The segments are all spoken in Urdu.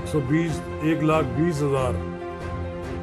1,20,000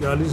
40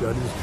40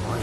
5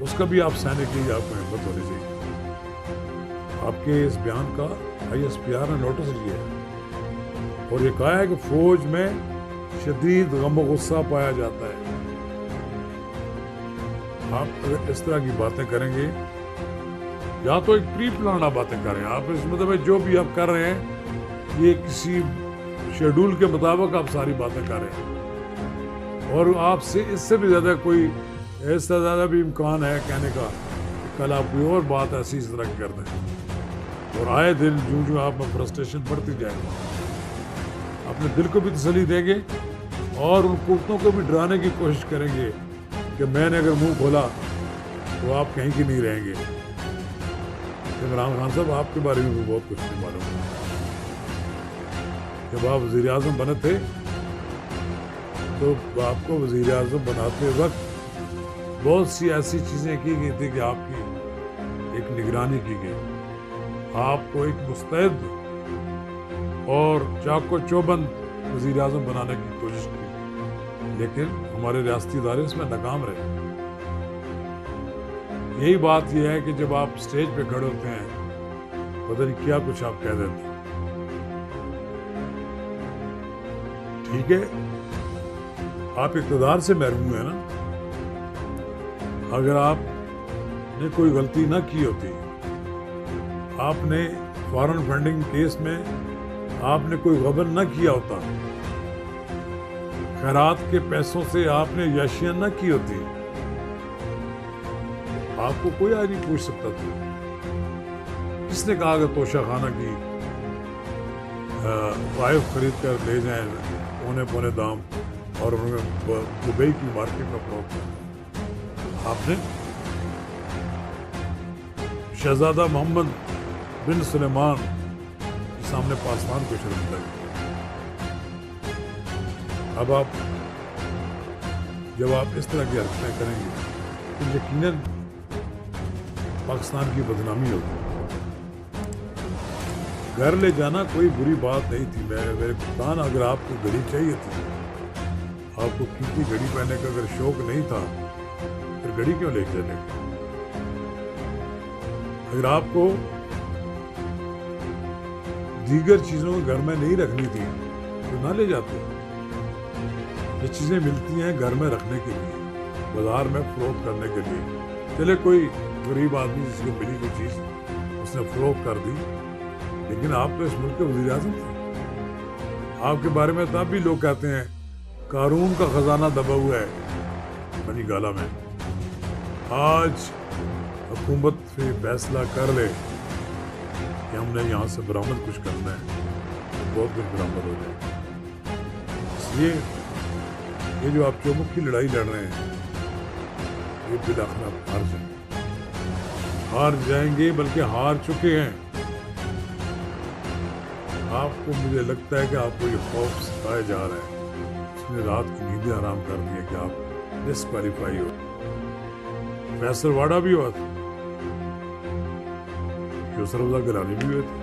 اس کا بھی آپ سہنے کی آپ کو ہمت ہونی چاہیے۔ آپ کے اس بیان کا ISPR نے نوٹس لیا ہے اور یہ کہا ہے کہ فوج میں شدید غم و غصہ پایا جاتا ہے۔ آپ اگر اس طرح کی باتیں کریں گے یا تو ایک پری پلانڈ باتیں کر رہے ہیں آپ، اس مطلب ہے جو بھی آپ کر رہے ہیں یہ کسی شیڈول کے مطابق آپ ساری باتیں کر رہے ہیں، اور آپ سے اس سے بھی زیادہ کوئی اس سے زیادہ بھی امکان ہے کہنے کا کہ کل آپ کوئی اور بات ایسی اس طرح کی کر دیں، اور آئے دن جو آپ میں فرسٹریشن بڑھتی جائے گی، اپنے دل کو بھی تسلی دیں گے اور ان قوتوں کو بھی ڈرانے کی کوشش کریں گے کہ میں نے اگر منہ کھولا تو آپ کہیں کی نہیں رہیں گے۔ عمران خان صاحب آپ کے بارے میں بھی بہت کچھ نہیں معلوم ہے۔ جب آپ وزیر اعظم بنے تھے تو آپ کو وزیر اعظم بناتے وقت بہت سی ایسی چیزیں کی گئی تھی کہ آپ کی ایک نگرانی کی گئی، آپ کو ایک مستعد اور چاق و چوبند وزیر اعظم بنانے کی کوشش کی، لیکن ہمارے ریاستی ادارے اس میں ناکام رہے۔ یہی بات یہ ہے کہ جب آپ اسٹیج پہ کھڑے ہوتے ہیں پتہ نہیں کیا کچھ آپ کہہ دیتے ہیں۔ ٹھیک ہے، آپ اقتدار سے محروم ہیں نا، اگر آپ نے کوئی غلطی نہ کی ہوتی، آپ نے فارن فنڈنگ کیس میں آپ نے کوئی غبن نہ کیا ہوتا، خیرات کے پیسوں سے آپ نے یاشیاں نہ کی ہوتی، آپ کو کوئی آج نہیں پوچھ سکتا تھا۔ کس نے کہا کہ توشہ خانہ کی وائف خرید کر لے جائیں پونے پونے دام اور انہوں نے دبئی کی مارکیٹ میں فروخت کیا؟ آپ نے شہزادہ محمد بن سلیمان کے سامنے پاکستان کو شرمندہ کیا۔ اب آپ جب آپ اس طرح کی حرکتیں کریں گے تو یقیناً پاکستان کی بدنامی ہوگی۔ گھر لے جانا کوئی بری بات نہیں تھی، میرے کپتان، اگر آپ کو گھڑی چاہیے تھی، آپ کو قیمتی گھڑی پہننے کا اگر شوق نہیں تھا پھر گھڑی کیوں لے کے جانے کا؟ اگر آپ کو دیگر چیزوں گھر میں نہیں رکھنی تھی تو نہ لے جاتے۔ یہ چیزیں ملتی ہیں گھر میں رکھنے کے لیے، بازار میں فروخت کرنے کے لیے۔ چلے کوئی غریب آدمی جس کو ملی کوئی چیز اس نے فروخت کر دی، لیکن آپ تو اس ملک کے وزیر اعظم تھے۔ آپ کے بارے میں تب بھی لوگ کہتے ہیں قارون کا خزانہ دبا ہوا ہے بنی گالہ میں۔ آج حکومت سے فیصلہ کر لے کہ ہم نے یہاں سے برآمد کچھ کرنا ہے تو بہت کچھ برآمد ہو جائے۔ اس لیے یہ جو آپ چومک کی لڑائی لڑ رہے ہیں یہ بالآخر آپ ہار جائیں گے بلکہ ہار چکے ہیں۔ آپ کو مجھے لگتا ہے کہ آپ کو یہ خوف ستایا جا رہا ہے، اس نے رات کی نیندیں آرام کر دی ہے کہ آپ ڈسکوالیفائی ہو۔ فیصل واڑہ بھی ہوا تھا، سروزہ گرانی بھی ہوئے تھے،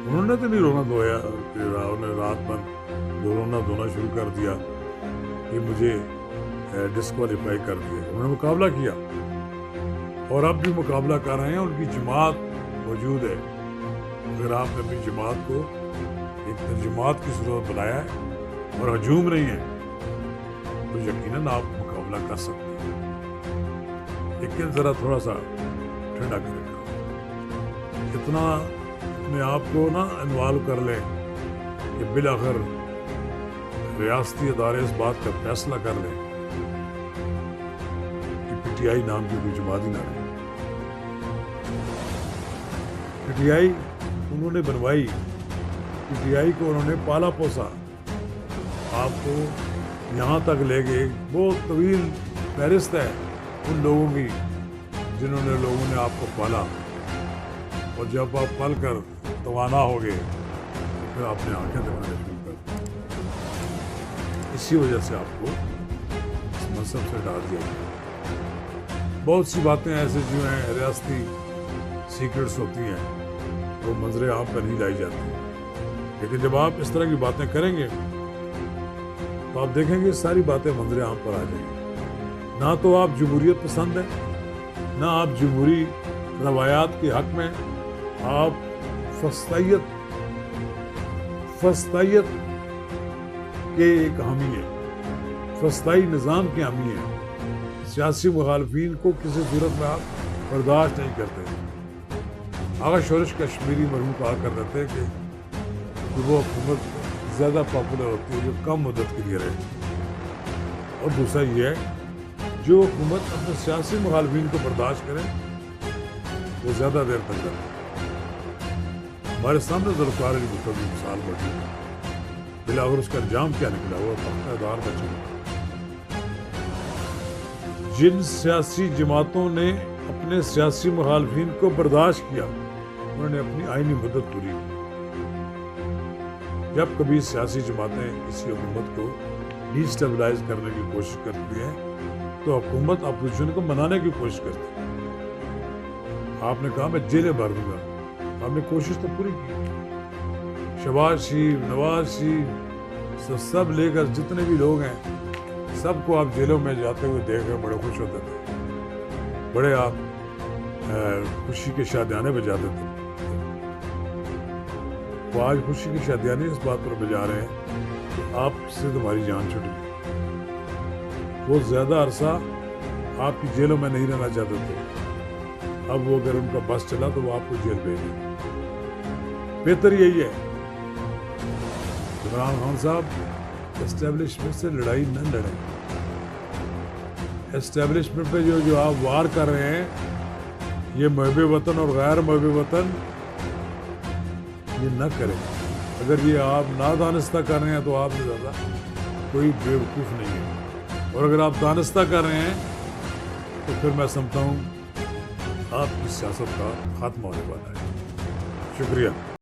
انہوں نے تو نہیں رونا دھویا، انہوں نے رات بھر رونا دھونا شروع کر دیا کہ مجھے ڈسکوالیفائی کر دیا۔ انہوں نے مقابلہ کیا اور اب بھی مقابلہ کر رہے ہیں، ان کی جماعت موجود ہے۔ اگر آپ نے اپنی جماعت کو ایک تنظیمات کی صورت بنایا ہے اور ہجوم نہیں ہے تو یقیناً آپ مقابلہ کر سکتے ہیں، لیکن ذرا تھوڑا سا ٹھنڈا کرے گا، اتنا اپنے آپ کو نہ انوالو کر لیں کہ بالآخر ریاستی ادارے اس بات کا فیصلہ کر لیں کہ پی ٹی آئی نام کی کوئی جماعت ہی نہ رہے۔ پی ٹی آئی انہوں نے بنوائی، پی ٹی آئی کو انہوں نے پالا پوسا، آپ کو یہاں تک لے گئے۔ بہت طویل فہرست ہے ان لوگوں کی جنہوں نے لوگوں نے آپ کو پالا، اور جب آپ پل کر توانا ہو گئے تو پھر آپ نے آنکھیں دکھانے شروع کر دی۔ اسی وجہ سے آپ کو اس منصب سے ڈال دیا گیا۔ بہت سی باتیں ایسے جو ہیں ریاستی سیکرٹس ہوتی ہیں وہ منظر عام پر نہیں لائی جاتی، لیکن جب آپ اس طرح کی باتیں کریں گے تو آپ دیکھیں گے ساری باتیں منظر عام پر آ جائیں گی۔ نہ تو آپ جمہوریت پسند ہیں، نہ آپ جمہوری روایات کے حق میں، آپ فسطائیت کے ایک حامی ہیں، فسطائی نظام کے حامی ہیں۔ سیاسی مخالفین کو کسی صورت میں آپ برداشت نہیں کرتے۔ آغا شورش کشمیری مرحوم کہا کرتے تھے کہ وہ حکومت زیادہ پاپولر ہوتی ہے جو کم مدت کے لیے رہے، اور دوسرا یہ ہے جو حکومت اپنے سیاسی مخالفین کو برداشت کرے وہ زیادہ دیر تک رہے۔ ہمارے سامنے ذوالفقار علی بھٹو کی مثال موجود ہے، بلاخر اس کا انجام کیا نکلا، وہ اپنا ادار کا چلا۔ جن سیاسی جماعتوں نے اپنے سیاسی مخالفین کو برداشت کیا انہوں نے اپنی آئینی مدت پوری کی۔ جب کبھی سیاسی جماعتیں کسی حکومت کو ڈی اسٹیبلائز کرنے کی کوشش کرتی ہیں تو حکومت اپوزیشن کو منانے کی کوشش کرتی ہے۔ آپ نے کہا میں جیلیں بھر دوں گا، آپ نے کوشش تو پوری کی۔ شہباز شریف، نواز شریف، سب لے کر جتنے بھی لوگ ہیں سب کو آپ جیلوں میں جاتے ہوئے دیکھ کر بڑے خوش ہوتے تھے، بڑے آپ خوشی کے شادیانے بجاتے تھے۔ وہ آج خوشی کی شادیانے اس بات پر بجا رہے ہیں کہ آپ سے تمہاری جان چھٹ گئی۔ وہ زیادہ عرصہ آپ کی جیلوں میں نہیں رہنا چاہتے تھے، اب وہ اگر ان کا بس چلا تو وہ آپ کو جیل بھیج دیں۔ بہتر یہی ہے عمران خان صاحب اسٹیبلشمنٹ سے لڑائی نہ لڑیں۔ اسٹیبلشمنٹ پہ جو آپ وار کر رہے ہیں، یہ محب وطن اور غیر محب وطن یہ نہ کریں۔ اگر یہ آپ نادانستہ کر رہے ہیں تو آپ سے زیادہ کوئی بے وقوف نہیں ہے، اور اگر آپ دانستہ کر رہے ہیں تو پھر میں سمجھتا ہوں آپ کی سیاست کا خاتمہ ہونے والا ہے۔ شکریہ۔